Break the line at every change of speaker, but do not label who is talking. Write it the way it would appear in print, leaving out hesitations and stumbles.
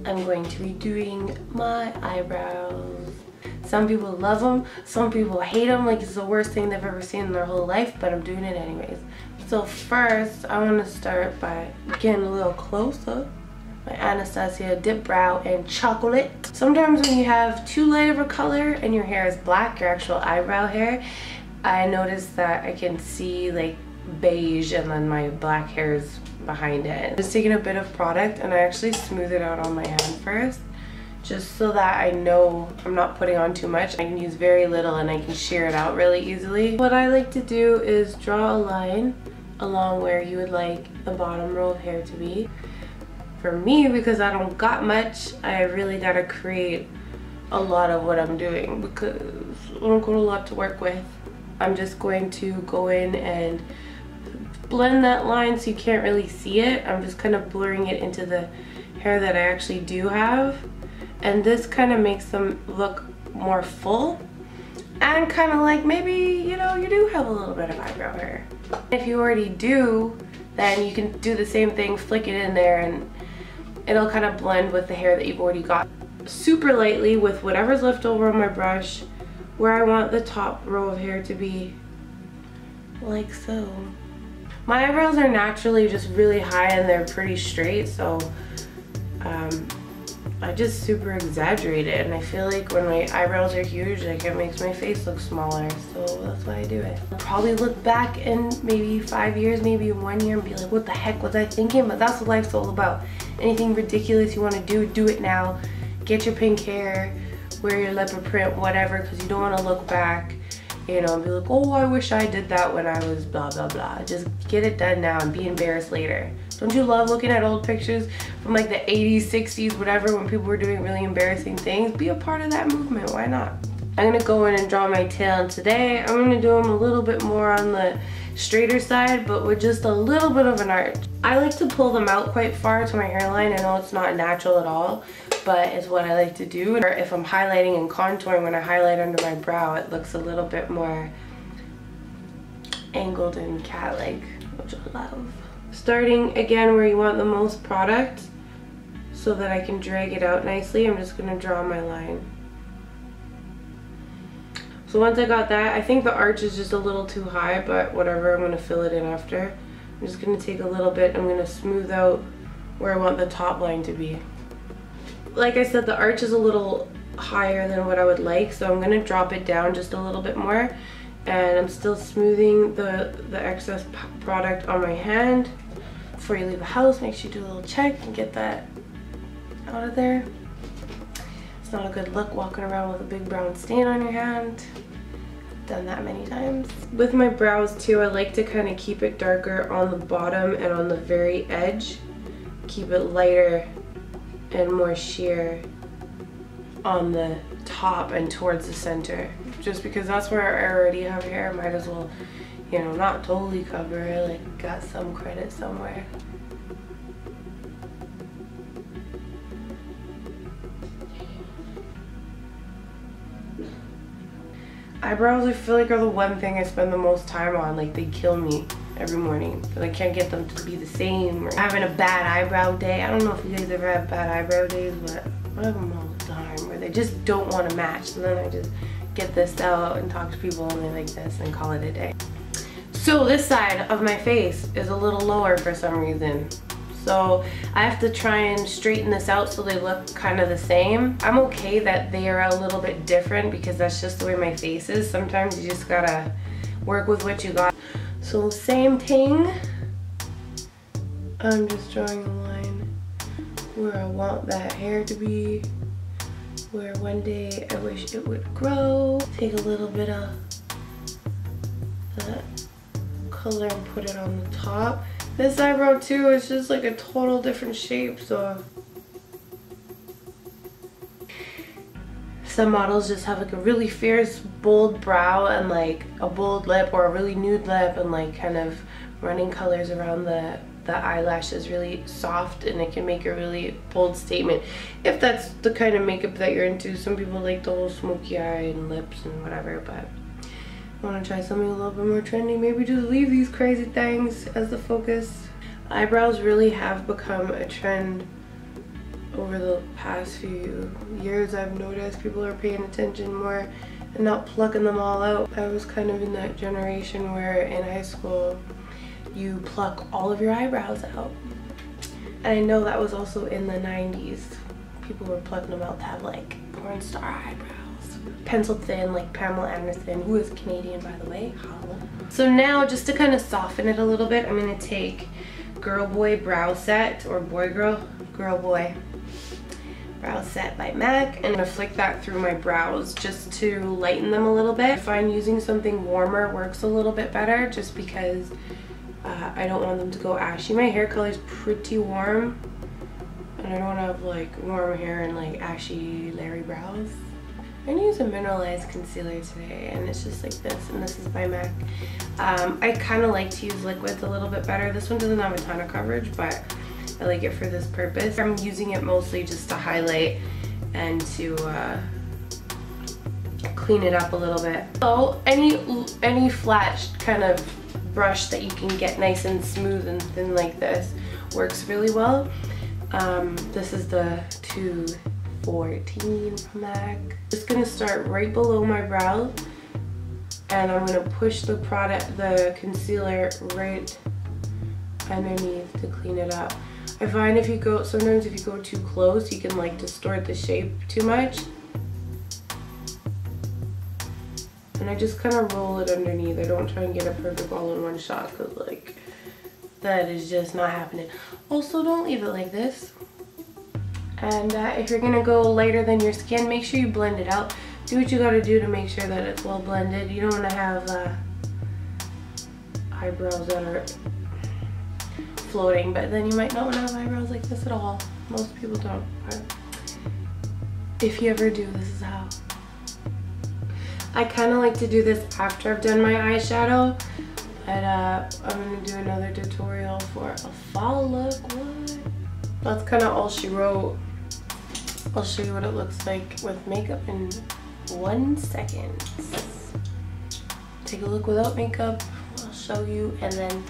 I'm going to be doing my eyebrows. Some people love them, some people hate them, like it's the worst thing they've ever seen in their whole life, but I'm doing it anyways. So first, I want to start by getting a little closer. My ANASTASIA Dipbrow and Chocolate. Sometimes when you have too light of a color and your hair is black, your actual eyebrow hair, I notice that I can see like beige and then my black hair is behind it. I'm just taking a bit of product and I actually smooth it out on my hand first, just so that I know I'm not putting on too much. I can use very little and I can shear it out really easily. What I like to do is draw a line along where you would like the bottom row of hair to be. For me, because I don't got much, I really gotta create a lot of what I'm doing because I don't got a lot to work with. I'm just going to go in and blend that line so you can't really see it. I'm just kind of blurring it into the hair that I actually do have. And this kind of makes them look more full and kind of like maybe, you know, you do have a little bit of eyebrow hair. If you already do, then you can do the same thing, flick it in there, and it'll kind of blend with the hair that you've already got. Super lightly with whatever's left over on my brush, where I want the top row of hair to be, like so. My eyebrows are naturally just really high and they're pretty straight, so I just super exaggerate it, and I feel like when my eyebrows are huge, like it makes my face look smaller, so that's why I do it. I'll probably look back in maybe 5 years, maybe 1 year, and be like, what the heck was I thinking? But that's what life's all about. Anything ridiculous you want to do it now. Get your pink hair, wear your leopard print, whatever, because you don't want to look back, you know, and be like, oh, I wish I did that when I was blah blah blah. Just get it done now and be embarrassed later. Don't you love looking at old pictures from like the 80s, 60s, whatever, when people were doing really embarrassing things? Be a part of that movement, why not? I'm gonna go in and draw my tail, and today I'm gonna do them a little bit more on the straighter side, but with just a little bit of an arch. I like to pull them out quite far to my hairline. I know it's not natural at all, but it's what I like to do. Or if I'm highlighting and contouring, when I highlight under my brow, it looks a little bit more angled and cat-like, which I love. Starting again where you want the most product so that I can drag it out nicely, I'm just gonna draw my line. So once I got that, I think the arch is just a little too high, but whatever, I'm gonna fill it in after. I'm just gonna take a little bit, I'm gonna smooth out where I want the top line to be. Like I said, the arch is a little higher than what I would like, so I'm gonna drop it down just a little bit more. And I'm still smoothing the excess product on my hand. Before you leave the house, make sure you do a little check and get that out of there. It's not a good look walking around with a big brown stain on your hand. Done that many times. With my brows too, I like to kind of keep it darker on the bottom and on the very edge. Keep it lighter and more sheer on the top and towards the center, just because that's where I already have hair. Might as well, you know, not totally cover it, like got some credit somewhere. Eyebrows, I feel like, are the one thing I spend the most time on. Like, they kill me every morning because I can't get them to be the same. Or having a bad eyebrow day. I don't know if you guys ever have bad eyebrow days, but I have them all the time where they just don't want to match. And then I just get this out and talk to people and they like this and call it a day. So this side of my face is a little lower for some reason. So I have to try and straighten this out so they look kind of the same. I'm okay that they are a little bit different because that's just the way my face is. Sometimes you just gotta work with what you got. So same thing. I'm just drawing a line where I want that hair to be, where one day I wish it would grow. Take a little bit of that color and put it on the top. This eyebrow too is just like a total different shape, so some models just have like a really fierce bold brow and like a bold lip or a really nude lip and like kind of running colors around the eyelashes really soft, and it can make a really bold statement if that's the kind of makeup that you're into. Some people like the whole smoky eye and lips and whatever, but I want to try something a little bit more trendy. Maybe just leave these crazy things as the focus. Eyebrows really have become a trend over the past few years I've noticed people are paying attention more and not plucking them all out. I was kind of in that generation where in high school you pluck all of your eyebrows out. And I know that was also in the 90s. People were plucking them out to have like porn star eyebrows. Pencil thin like Pamela Anderson, who is Canadian by the way. So now just to kind of soften it a little bit, I'm going to take Girlboy Brow Set, or Girlboy Brow Set by MAC, and I'm going to flick that through my brows just to lighten them a little bit. I find using something warmer works a little bit better just because I don't want them to go ashy. My hair color is pretty warm and I don't want to have like warm hair and like ashy Larry brows. I'm going to use a Mineralize Concealer today, and it's just like this, and this is by MAC. I kind of like to use liquids a little bit better. This one doesn't have a ton of coverage, but I like it for this purpose. I'm using it mostly just to highlight and to clean it up a little bit. So any flat kind of brush that you can get nice and smooth and thin like this works really well. This is the 214 from MAC. Just gonna start right below my brow, and I'm gonna push the concealer right underneath to clean it up. I find sometimes if you go too close, you can like distort the shape too much. And I just kind of roll it underneath. I don't try and get it perfect all in one shot because like that is just not happening. Also, don't leave it like this. And if you're gonna go lighter than your skin, make sure you blend it out. Do what you gotta do to make sure that it's well blended. You don't wanna have eyebrows that are floating, but then you might not wanna have eyebrows like this at all. Most people don't, but if you ever do, this is how. I kinda like to do this after I've done my eyeshadow, but I'm gonna do another tutorial for a fall look. What? That's kinda all she wrote. I'll show you what it looks like with makeup in 1 second. Take a look without makeup, I'll show you, and then